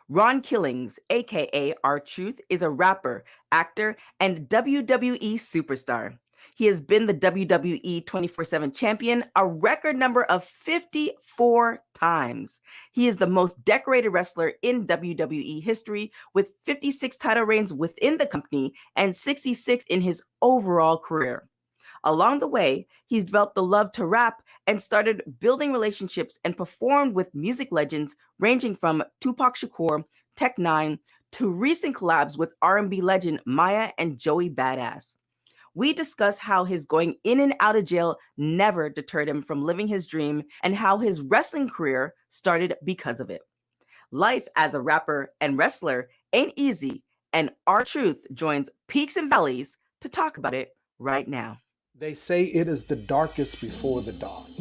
Ron Killings, aka R Truth, is a rapper, actor, and WWE superstar. He has been the WWE 24/7 champion a record number of 54 times. He is the most decorated wrestler in WWE history with 56 title reigns within the company and 66 in his overall career. Along the way, he's developed the love to rap and started building relationships and performed with music legends ranging from Tupac Shakur, Tech Nine, to recent collabs with R&B legend Maya and Joey Badass. We discuss how his going in and out of jail never deterred him from living his dream and how his wrestling career started because of it. Life as a rapper and wrestler ain't easy, and R Truth joins Peaks and Valleys to talk about it right now. They say it is the darkest before the dawn.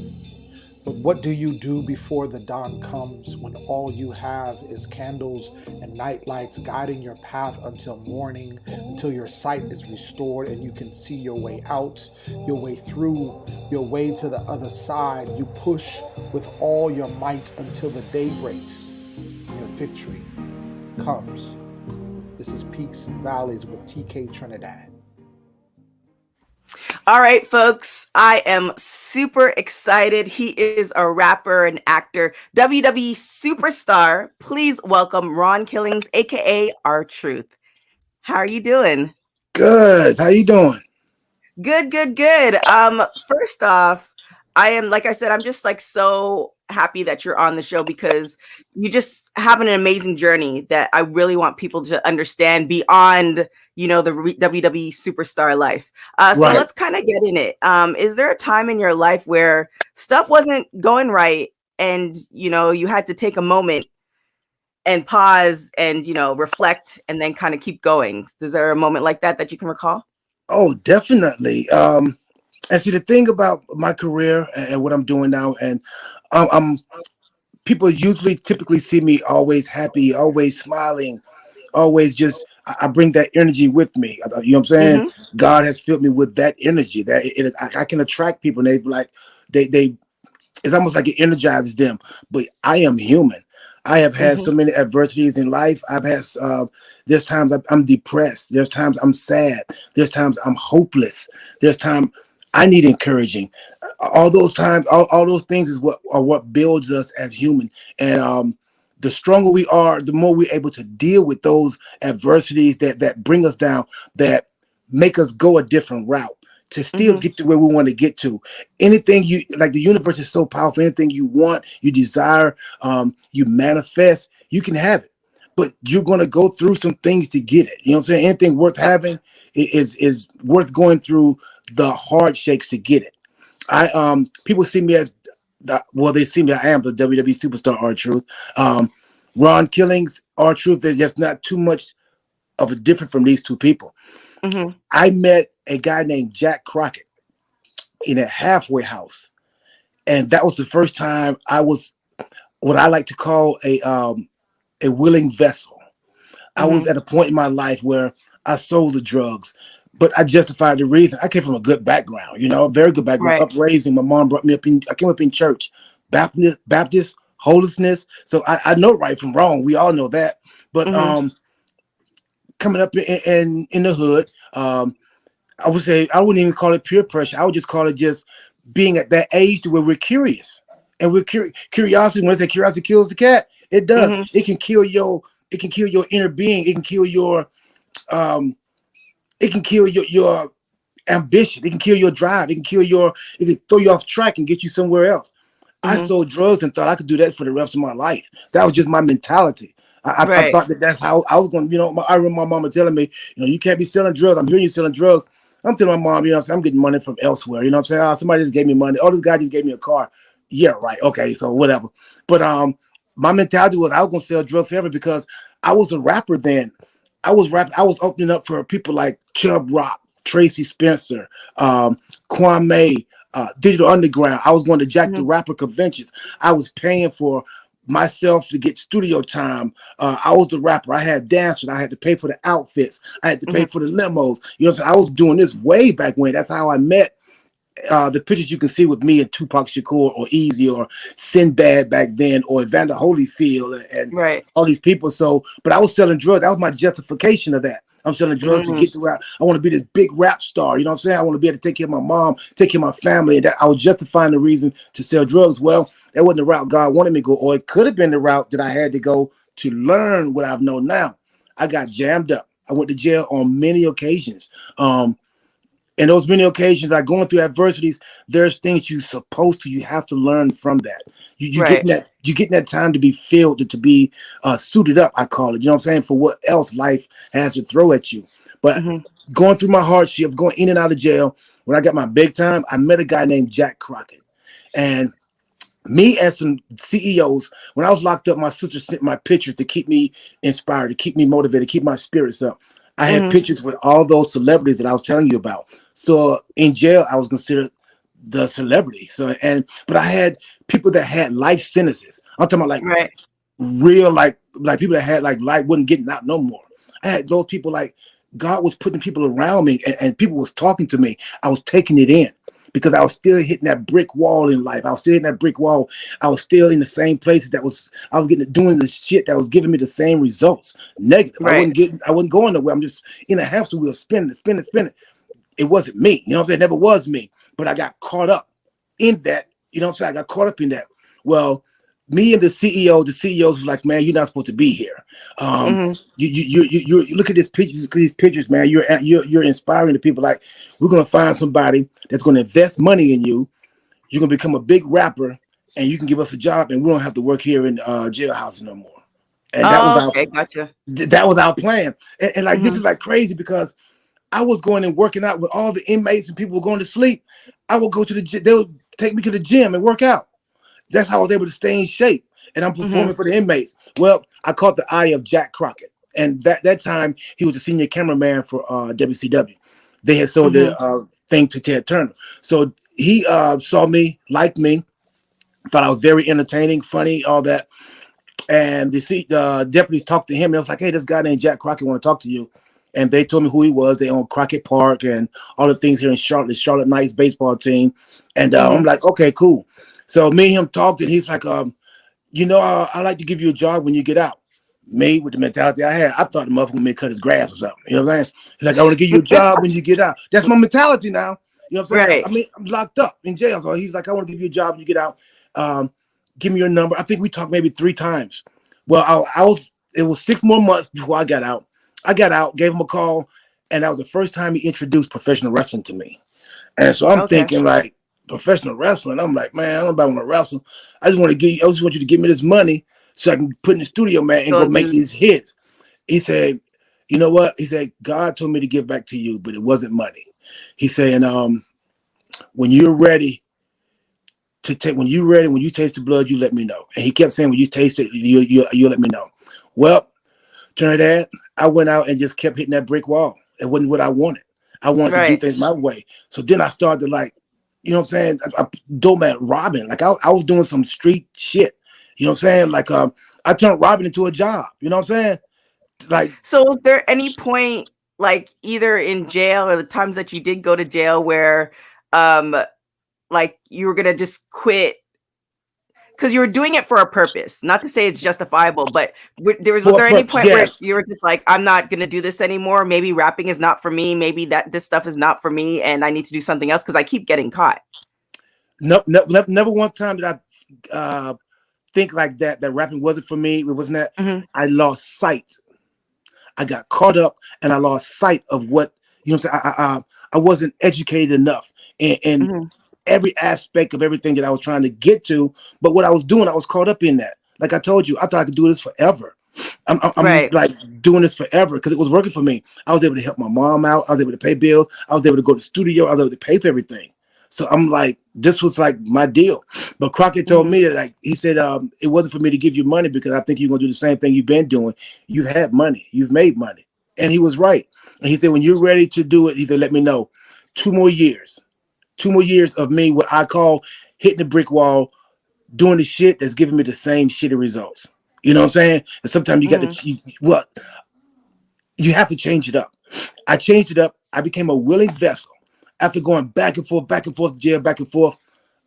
But what do you do before the dawn comes when all you have is candles and night lights guiding your path until morning, until your sight is restored and you can see your way out, your way through, your way to the other side. You push with all your might until the day breaks and your victory comes. This is Peaks and Valleys with TK Trinidad. All right, folks, I am super excited. He is a rapper and actor, WWE superstar. Please welcome Ron Killings, aka R Truth. How are you doing? Good. How you doing? Good, good, good. First off, I am, like I said, I'm just like so happy that you're on the show because you just have an amazing journey that I really want people to understand beyond, the WWE superstar life. So Right. let's kind of get in it. Is there a time in your life where stuff wasn't going right and, you had to take a moment and pause and, reflect and then kind of keep going? Is there a moment like that you can recall? Oh, definitely. And see, the thing about my career and what I'm doing now, and I'm people typically see me always happy, always smiling, always just. I bring that energy with me. You know what I'm saying? Mm-hmm. God has filled me with that energy. That I can attract people, and they like they. It's almost like it energizes them. But I am human. I have had Mm-hmm. so many adversities in life. I've had there's times I'm depressed. There's times I'm sad. There's times I'm hopeless. There's times I need encouraging. All those times, all those things is what builds us as human. And the stronger we are, the more we're able to deal with those adversities that bring us down, that make us go a different route to still Mm-hmm. get to where we want to get to. Anything you like, the universe is so powerful. Anything you want, you desire, you manifest, you can have it. But you're going to go through some things to get it. You know what I'm saying? Anything worth having is worth going through the hard shakes to get it. People see me as they see me. I am the WWE superstar R Truth. Ron Killings, R Truth. There's just not too much of a difference from these two people. Mm-hmm. I met a guy named Jack Crockett in a halfway house, and that was the first time I was what I like to call a willing vessel. I Mm-hmm. was at a point in my life where I sold the drugs, but I justified the reason. I came from a good background, a very good background, Right. upraising. My mom brought me up in. I came up in church, Baptist holiness. So I know right from wrong. We all know that. But Mm-hmm. coming up in the hood, I would say I wouldn't even call it peer pressure. I would just call it just being at that age to where we're curious, and we're curiosity. When I say curiosity kills the cat, it does. Mm-hmm. It can kill your. It can kill your inner being. It can kill your. Um, it can kill your ambition. It can kill your drive. It can kill your. It can throw you off track and get you somewhere else. I Mm-hmm. sold drugs and thought I could do that for the rest of my life. That was just my mentality. I Right. thought that's how I was going to, I remember my mama telling me, you can't be selling drugs. I'm hearing you selling drugs. I'm telling my mom, I'm getting money from elsewhere. You know what I'm saying? Oh, somebody just gave me money. Oh, this guy just gave me a car. Yeah, right. Okay, so whatever. But my mentality was I was going to sell drugs forever because I was a rapper then. I was rapping. I was opening up for people like Chubb Rock, Tracy Spencer, Kwame, Digital Underground. I was going to Jack the Mm-hmm. Rapper conventions. I was paying for myself to get studio time. I was the rapper. I had dancers. I had to pay for the outfits. I had to pay Mm-hmm. for the limos. You know what I'm saying? I was doing this way back when. That's how I met the pictures you can see with me and Tupac Shakur or Easy or Sinbad back then or Evander Holyfield and Right. all these people. So, but I was selling drugs. That was my justification of that. I'm selling drugs to Mm, get to where I want to be this big rap star. You know what I'm saying? I want to be able to take care of my mom, take care of my family. And that I was justifying the reason to sell drugs. Well, that wasn't the route God wanted me to go, or it could have been the route that I had to go to learn what I've known now. I got jammed up. I went to jail on many occasions. And those many occasions, like going through adversities, there's things you have to learn from that. right. You getting that time to be filled, to be suited up, I call it. You know what I'm saying? For what else life has to throw at you. But Hmm. going through my hardship, going in and out of jail, when I got my big time, I met a guy named Jack Crockett. And me and some CEOs, when I was locked up, my sister sent my pictures to keep me inspired, to keep me motivated, to keep my spirits up. I had Hmm. pictures with all those celebrities that I was telling you about. So in jail, I was considered the celebrity. But I had people that had life sentences. I'm talking about like Right. real, like people that had like life wasn't getting out no more. I had those people like God was putting people around me and people was talking to me. I was taking it in because I was still hitting that brick wall in life. I was still hitting that brick wall. I was still in the same places I was getting doing the shit that was giving me the same results. Negative. Right. I wasn't going nowhere. I'm just in a hamster wheel spinning, spinning, spinning. It wasn't me. You know what I'm saying? It never was me. But I got caught up in that. You know what I'm saying? I got caught up in that. Well, me and the CEOs was like, man, you're not supposed to be here. Um, Hmm. you look at these pictures, man. You're inspiring the people. Like, we're gonna find somebody that's gonna invest money in you. You're gonna become a big rapper, and you can give us a job, and we don't have to work here in jailhouses no more. And Oh, okay. Gotcha. that was our plan. And like this Hmm. is like crazy because I was going and working out with all the inmates and people were going to sleep. I would go to the gym. They would take me to the gym and work out. That's how I was able to stay in shape. And I'm Hmm. performing for the inmates. Well, I caught the eye of Jack Crockett. And that time, he was the senior cameraman for WCW. They had sold Hmm. the thing to Ted Turner. So he saw me, liked me, thought I was very entertaining, funny, all that. And the deputies talked to him. And I was like, hey, this guy named Jack Crockett want to talk to you. And they told me who he was. They own Crockett Park and all the things here in Charlotte, the Charlotte Knights baseball team. And I'm Hmm. like, okay, cool. So me and him talked, and he's like, I like to give you a job when you get out. Me, with the mentality I had, I thought the motherfucker may cut his grass or something. You know what I'm saying? He's like, I want to give you a job when you get out. That's my mentality now. You know what I'm saying? Right. I mean, I'm locked up in jail. So he's like, I want to give you a job when you get out. Um, Give me your number. I think we talked maybe 3 times. Well, it was 6 more months before I got out. I got out, gave him a call, and that was the first time he introduced professional wrestling to me. And so I'm Okay. thinking like professional wrestling. I'm like, man, I don't want to wrestle. I just want you to give me this money so I can put in the studio, man, and Go go make do. these hits. He said, you know what? He said, God told me to give back to you, but it wasn't money. He saying, when you're ready when you taste the blood, you let me know. And he kept saying, when you taste it, you let me know. Well, Trinidad, I went out and just kept hitting that brick wall. It wasn't what I wanted. I wanted to do Right. things my way. So then I started like, you know what I'm saying? I dope at robbing. Like I was doing some street shit. You know what I'm saying? Like I turned robbing into a job. You know what I'm saying? Like So, was there any point, like either in jail or the times that you did go to jail, where, um, like you were gonna just quit because you were doing it for a purpose? Not to say it's justifiable, but was for a there any purpose, point where yes. you were just like, I'm not gonna do this anymore? Maybe rapping is not for me. Maybe that this stuff is not for me, and I need to do something else because I keep getting caught. No, never one time did I think like that. That rapping wasn't for me. It wasn't that. Hmm. I lost sight. I got caught up and I lost sight of what you know. What I'm saying? I wasn't educated enough in Hmm. every aspect of everything that I was trying to get to. But what I was doing, I was caught up in that. Like I told you, I thought I could do this forever. I'm Right. like doing this forever because it was working for me. I was able to help my mom out. I was able to pay bills. I was able to go to the studio. I was able to pay for everything. So I'm like, this was like my deal. But Crockett told Hmm. me that, like, he said, it wasn't for me to give you money because I think you're gonna do the same thing you've been doing. You've had money, you've made money, and he was right. And he said, when you're ready to do it, he said, let me know. 2 more years, 2 more years of me, what I call hitting the brick wall, doing the shit that's giving me the same shitty results. You know what I'm saying? And sometimes you got Hmm. to, you have to change it up. I changed it up. I became a willing vessel. After going back and forth, jail, back and forth,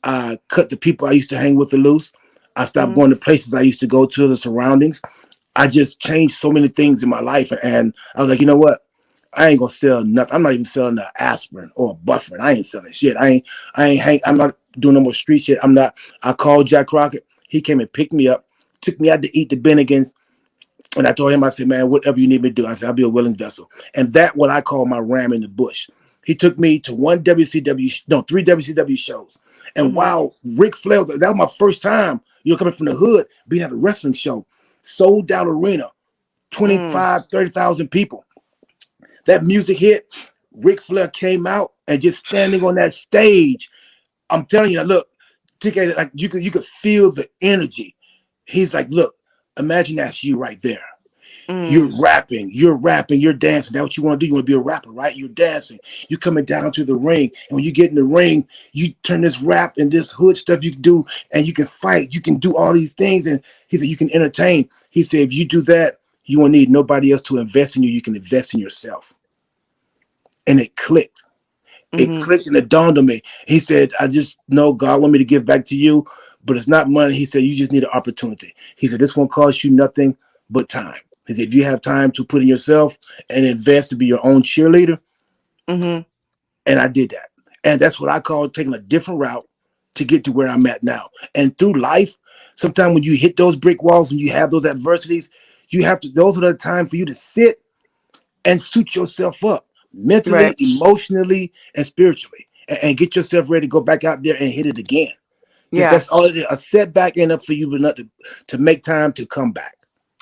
I cut the people I used to hang with the loose. I stopped Mm-hmm. going to places I used to go to, the surroundings. I just changed so many things in my life. And I was like, you know what? I ain't gonna sell nothing. I'm not even selling an aspirin or a bufferin. I ain't selling shit. I'm not doing no more street shit. I'm not. I called Jack Crockett. He came and picked me up, took me out to eat the Bennigans. And I told him, I said, man, whatever you need me to do. I said, I'll be a willing vessel. And that what I call my ram in the bush. He took me to three WCW shows. And Mm-hmm. while Ric Flair, that was my first time, coming from the hood, being at a wrestling show, sold out arena, Mm. 25, 30,000 people. That music hit, Ric Flair came out and just standing on that stage. I'm telling you, look, like you could feel the energy. He's like, look, imagine that's you right there. Mm. You're rapping, you're dancing. That's what you want to do. You want to be a rapper, right? You're dancing. You're coming down to the ring. And when you get in the ring, you turn this rap and this hood stuff you can do, and you can fight. You can do all these things. And he said, you can entertain. He said, if you do that, you won't need nobody else to invest in you. You can invest in yourself. And it clicked. It Mm-hmm. clicked and it dawned on me. He said, I just know God want me to give back to you, but it's not money. He said, you just need an opportunity. He said, this won't cost you nothing but time. He said, if you have time to put in yourself and invest to be your own cheerleader, Mm-hmm. and I did that. And that's what I call taking a different route to get to where I'm at now. And through life, sometimes when you hit those brick walls, when you have those adversities, those are the time for you to sit and suit yourself up mentally, Right. emotionally, and spiritually, and get yourself ready to go back out there and hit it again. Because Yeah. that's all it is. A setback ain't up for you, but not to make time to come back.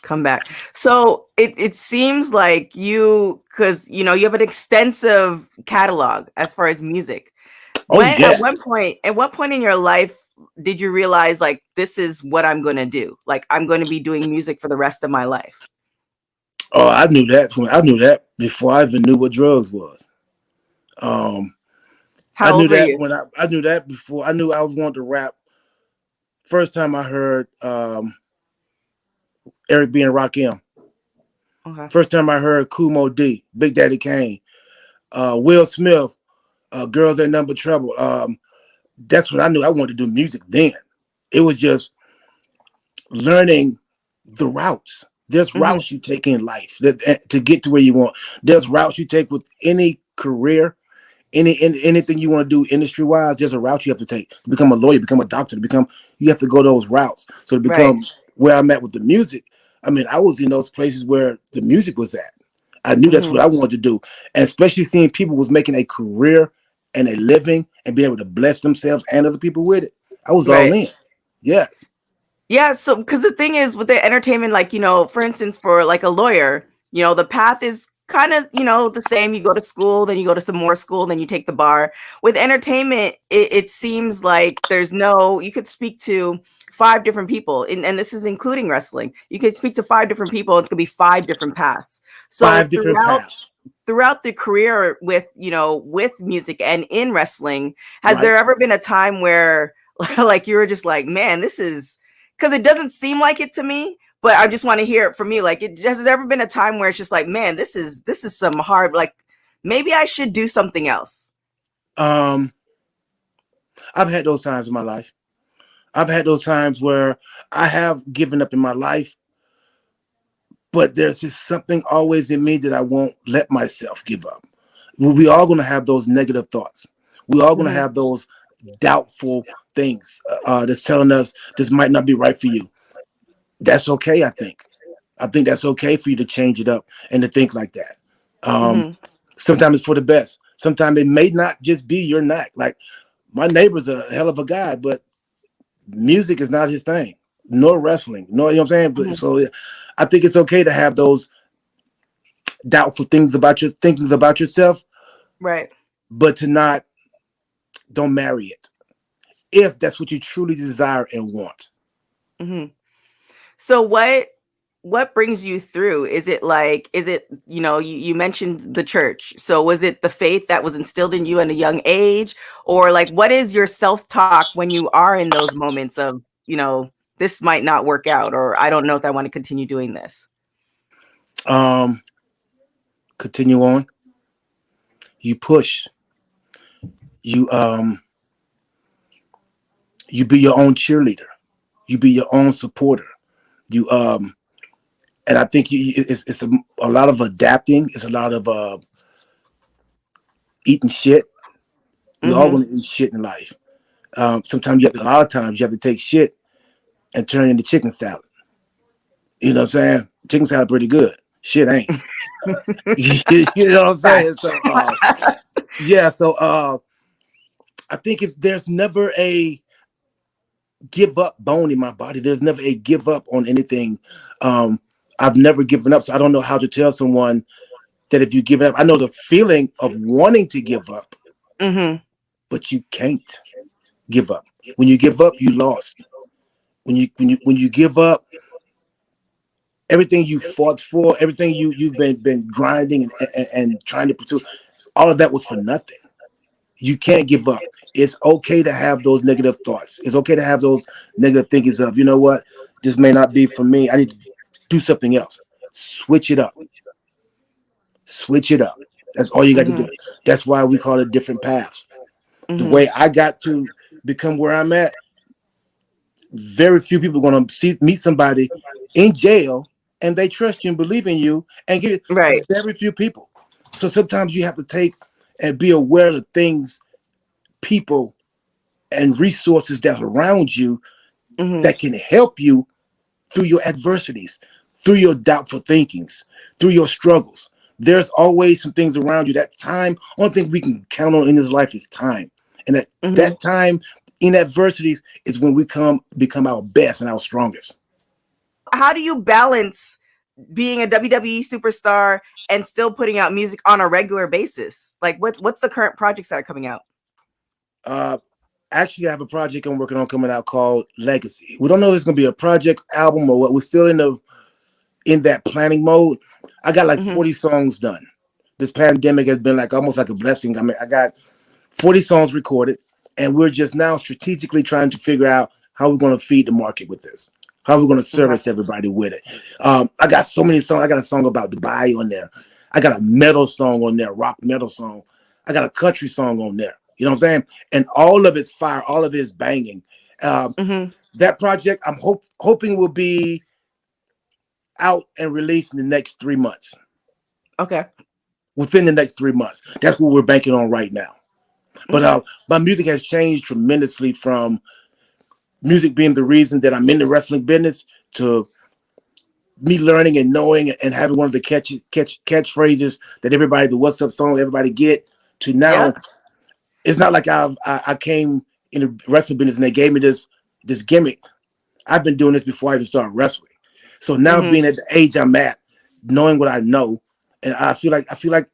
Come back. So it seems like because you have an extensive catalog as far as music. Oh When yes. at what point in your life did you realize like this is what I'm going to do? Like I'm going to be doing music for the rest of my life. Oh, I knew that before I even knew what drugs was. Um, I How knew old were that you? when I knew that before I knew I was wanting to rap. First time I heard Eric B and Rakim. Okay. First time I heard Kumo D, Big Daddy Kane, Will Smith, Girls That Number Trouble. That's when I knew I wanted to do music then. It was just learning the routes. There's Mhm. routes you take in life to get to where you want. There's routes you take with any career, anything you want to do industry wise. There's a route you have to take to become a lawyer, become a doctor, to become. You have to go those routes. So to Right. become where I'm at with the music, I mean, I was in those places where the music was at. I knew that's what Mhm. I wanted to do, and especially seeing people was making a career and a living and being able to bless themselves and other people with it. I was all Right. in. Yes. Yeah, so because the thing is with the entertainment, like, for instance, for like a lawyer, the path is kind of, the same. You go to school, then you go to some more school, then you take the bar. With entertainment, it seems like you could speak to five different people, and this is including wrestling. You could speak to five different people, it's gonna be five different paths. So Five different paths. throughout the career with, with music and in wrestling, has Right. there ever been a time where like you were just like, man, this is because it doesn't seem like it to me, but I just want to hear it from you. Like, has there ever been a time where it's just like, man, this is some hard, like maybe I should do something else. Um, I've had those times in my life. I've had those times where I have given up in my life, but there's just something always in me that I won't let myself give up. We all gonna have those negative thoughts. We all gonna Hmm. have those doubtful things that's telling us this might not be right for you. That's okay. I think that's okay for you to change it up and to think like that. Um, Hmm. Sometimes it's for the best. Sometimes it may not just be your knack. Like my neighbor's a hell of a guy, but music is not his thing, nor wrestling, nor you know what I'm saying. But Hmm. so I think it's okay to have those doubtful things about your thinkings about yourself, Right. but to not don't marry it if that's what you truly desire and want. Hmm. So what brings you through? Is it you mentioned the church. So was it the faith that was instilled in you at a young age, or like what is your self-talk when you are in those moments of, this might not work out, or I don't know if I want to continue doing this? Um, Continue on. You push. You you be your own cheerleader. You be your own supporter. You and I think it's a lot of adapting. It's a lot of eating shit. We all Mm-hmm. want to eat shit in life. Sometimes you have to, a lot of times you have to take shit and turn it into chicken salad. You know what I'm saying? Chicken salad pretty good. Shit ain't. You know what I'm saying? Facts. So yeah. So I think it's there's never a give up bone in my body. There's never a give up on anything. Um, I've never given up. So I don't know how to tell someone that if you give up, I know the feeling of wanting to give up, Mm-hmm. but you can't give up. When you give up, you lost. When you give up, everything you fought for, everything you've been grinding and trying to pursue, all of that was for nothing. You can't give up. It's okay to have those negative thoughts. It's okay to have those negative thinkings of, you know what, this may not be for me. I need to do something else. Switch it up. Switch it up. That's all you got to Mm-hmm. do. That's why we call it different paths. The Mm-hmm. way I got to become where I'm at, very few people are going to meet somebody in jail and they trust you and believe in you and give it. Right. Very few people. So sometimes you have to take and be aware of things, people, and resources that are around you Mm-hmm. that can help you through your adversities, through your doubtful thinkings, through your struggles. There's always some things around you. That time, only thing we can count on in this life is time. And Mm-hmm. that time in adversities is when we become our best and our strongest. How do you balance being a WWE superstar and still putting out music on a regular basis? Like what's the current projects that are coming out? Uh Actually I have a project I'm working on coming out called Legacy. We don't know if it's gonna be a project album or what. We're still in that planning mode. I got like Mm-hmm. 40 songs done. This pandemic has been like almost like a blessing. I mean, I got 40 songs recorded, and we're just now strategically trying to figure out how we're going to feed the market with this, how we're going to Okay. service everybody with it. I got so many songs. I got a song about Dubai on there. I got a metal song on there, rock metal song. I got a country song on there. You know what I'm saying? And all of it's fire. All of it is banging. Um, Mm-hmm. that project, I'm hoping will be out and released in the next 3 months. Okay. Within the next 3 months, that's what we're banking on right now. But Okay. my music has changed tremendously from music being the reason that I'm in the wrestling business to me learning and knowing and having one of the catchphrases that everybody, the "What's Up" song, everybody get. To Yeah. now, it's not like I came in the wrestling business and they gave me this gimmick. I've been doing this before I even started wrestling. So now Mm-hmm. being at the age I'm at, knowing what I know, and I feel like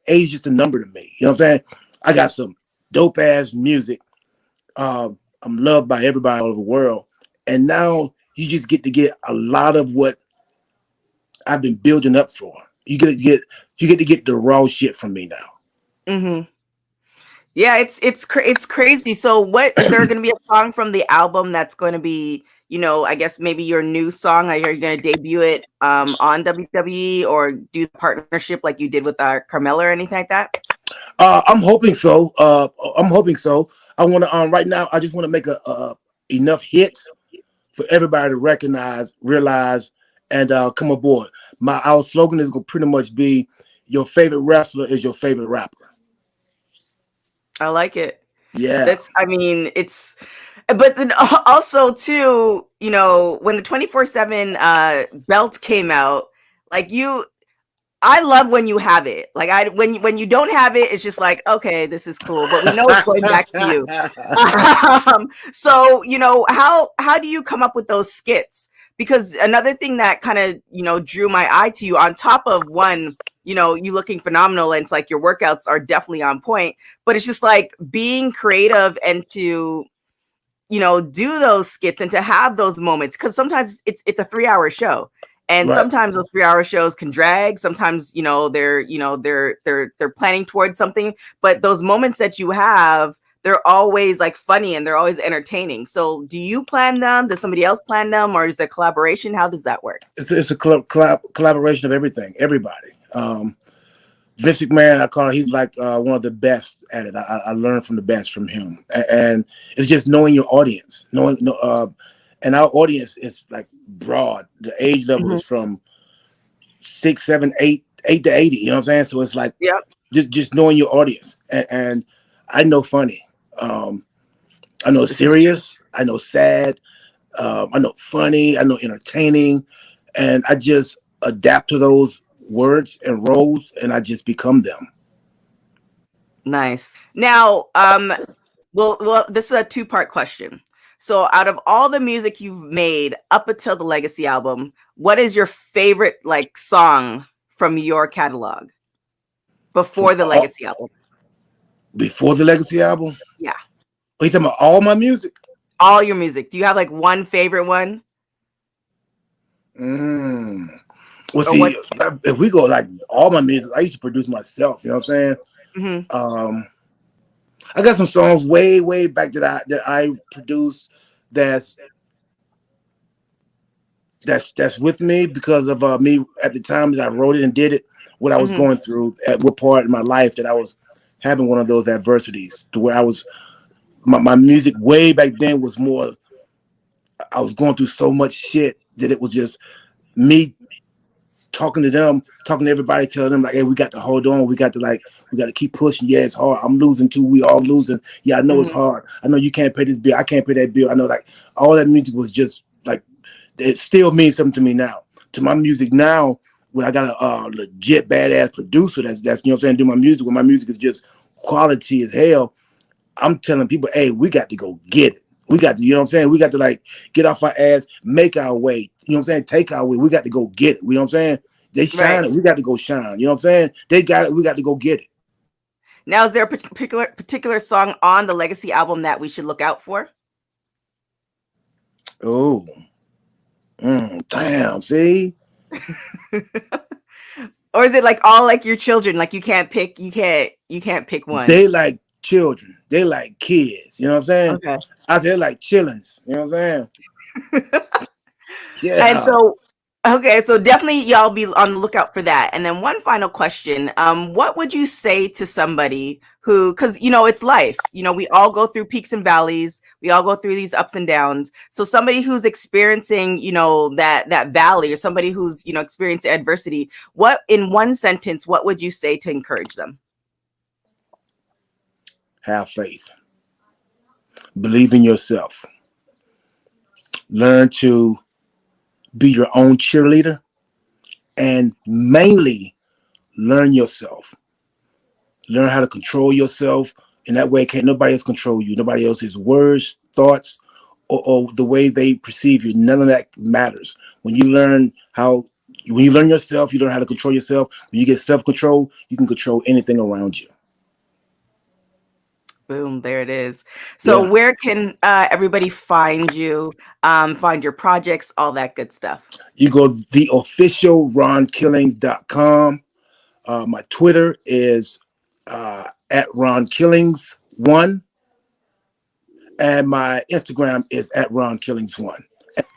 age is just a number to me. You know what I'm saying? I got some dope ass music. I'm loved by everybody all over the world, and now you just get to get a lot of what I've been building up for. You get to get the raw shit from me now. Mm-hmm. Yeah, it's crazy. So, what is there going to be a song from the album that's going to be, I guess maybe your new song? Are you going to debut it on WWE or do the partnership like you did with Carmella or anything like that? I'm hoping so. I'm hoping so. I want to right now. I just want to make enough hits for everybody to recognize, realize, and come aboard. Our slogan is gonna pretty much be your favorite wrestler is your favorite rapper. I like it. Yeah. That's, I mean, but then also too, when the 24/7 belt came out, like I love when you have it. Like when you don't have it, it's just like, okay, this is cool, but we know it's going back to you. So how do you come up with those skits? Because another thing that kind of drew my eye to you, on top of one, you looking phenomenal, and it's like your workouts are definitely on point, but it's just like being creative and to do those skits and to have those moments, because sometimes it's a 3-hour show, and Right. sometimes those 3-hour shows can drag. Sometimes they're planning towards something, but those moments that you have, they're always like funny and they're always entertaining. So do you plan them? Does somebody else plan them, or is it collaboration? How does that work? It's a collaboration of everything, everybody. Vince McMahon, I call it, he's like one of the best at it. I learned from the best from him, and it's just knowing your audience, and our audience is like broad. The age level Mhm. is from 6, 7, 8, 8 to 80. You know what I'm saying? So it's like Yep. just knowing your audience, and I know funny, I know This is true. serious, I know sad, I know funny, I know entertaining, and I just adapt to those words and roles, and I just become them. Nice. Now, well, this is a two-part question. So, out of all the music you've made up until the Legacy album, what is your favorite like song from your catalog From before the all, Legacy album? before the Legacy album, Yeah, are you talking about all my music? all your music. Do you have like one favorite one, Mm. Well, or see, what's? if we go like all my music, I used to produce myself. You know what I'm saying? Mhm, Um, I got some songs way back that I produced that's that's with me because of me at the time that I wrote it and did it, what I was mhm. going through at what part in my life that I was having one of those adversities to where I was my music way back then was more I was going through so much shit that it was just me talking to them, talking to everybody, telling them like, hey, we got to hold on, we got to keep pushing. Yeah, it's hard. I'm losing too. We all losing. Yeah, I know it's Mhm. hard. I know you can't pay this bill. I can't pay that bill. I know like all that music was just like it still means something to me now. To my music now, when I got a legit badass producer that's you know what I'm saying, do my music when my music is just quality as hell. I'm telling people, hey, we got to go get it. We got to, you know what I'm saying? We got to like get off our ass, make our way. You know what I'm saying? Take our way. We got to go get it. You know what I'm saying? They Right. shine it. We got to go shine. You know what I'm saying? They got it. We got to go get it. Now, is there a particular song on the Legacy album that we should look out for? Oh, damn. See, Or is it like all like your children? Like you can't pick one. they like children. They like kids. You know what I'm saying? Okay. Out there like chillins. You know what I'm saying? And Yeah. so, okay, so definitely y'all be on the lookout for that. And then one final question. What would you say to somebody who, because it's life, we all go through peaks and valleys, we all go through these ups and downs. So somebody who's experiencing, that valley, or somebody who's, experiencing adversity, what in one sentence, what would you say to encourage them? Have faith. Believe in yourself. Learn to be your own cheerleader and mainly learn yourself. Learn how to control yourself. And that way, can't nobody else control you. Nobody else's words, thoughts, or the way they perceive you. None of that matters. When you learn yourself, you learn how to control yourself. When you get self-control, you can control anything around you. Boom, there it is. So Yeah. where can everybody find you, find your projects, all that good stuff? You go the official ronkillings.com. My Twitter is at ronkillings1. And my Instagram is at ronkillings1.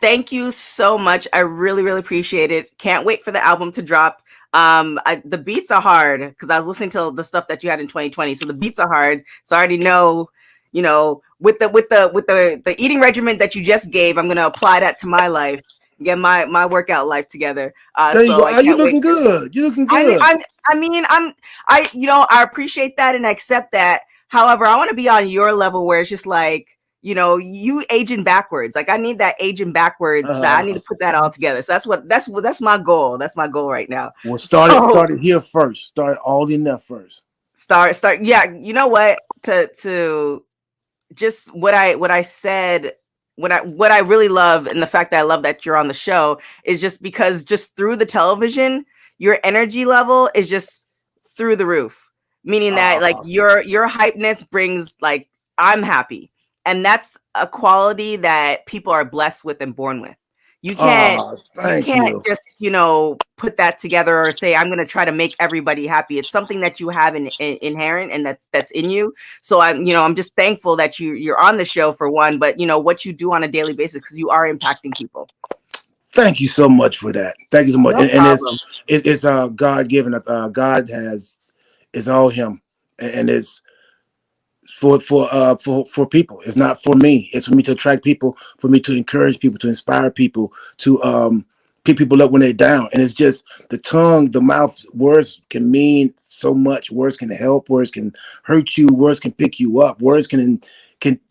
Thank you so much. I really, really appreciate it. Can't wait for the album to drop. The beats are hard because I was listening to the stuff that you had in 2020. So the beats are hard. So I already know, with the eating regimen that you just gave, I'm gonna apply that to my life, get my workout life together. There you So go. I You can't wait. looking good. You looking I mean, good. I appreciate that and I accept that. However, I want to be on your level where it's just like, you aging backwards. Like I need that aging backwards. That I need to put that all together. So that's my goal. That's my goal right now. Well, So started here first. Start all in there first. start. Yeah, you know what? To just what I said, what I really love, and the fact that I love that you're on the show is just because just through the television, your energy level is just through the roof. Meaning that like Uh, your hypeness brings like I'm happy. And that's a quality that people are blessed with and born with. You can't you Thank can't you. just, put that together or say I'm going to try to make everybody happy. It's something that you have inherent and that's in you. So I'm just thankful that you're on the show for one, but what you do on a daily basis because you are impacting people. Thank you so much for that. Thank you so much. No And problem. it's God given. God has It's all him, and it's for people. It's not for me. It's for me to attract people, for me to encourage people, to inspire people, to pick people up when they're down. And it's just the tongue, the mouth. Words can mean so much. Words can help. Words can hurt you. Words can pick you up. Words can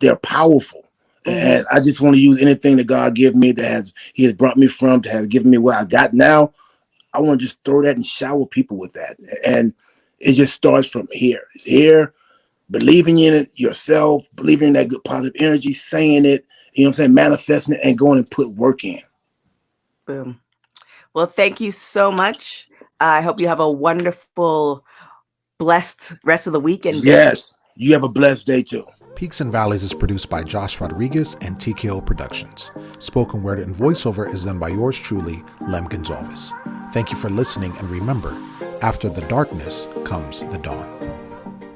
they're powerful. Mhm. And I just want to use anything that God give me He has brought me from, that has given me what I got now. I want to just throw that and shower people with that. And it just starts from here. It's here, believing in it yourself, believing in that good positive energy, saying it, you know what I'm saying, manifesting it, and going and put work in. Boom. Well, thank you so much. I hope you have a wonderful, blessed rest of the week and day. Yes. You have a blessed day too. Peaks and Valleys is produced by Josh Rodriguez and TKO Productions. Spoken word and voiceover is done by yours truly, Lem Gonzalez. Thank you for listening, and remember, after the darkness comes the dawn.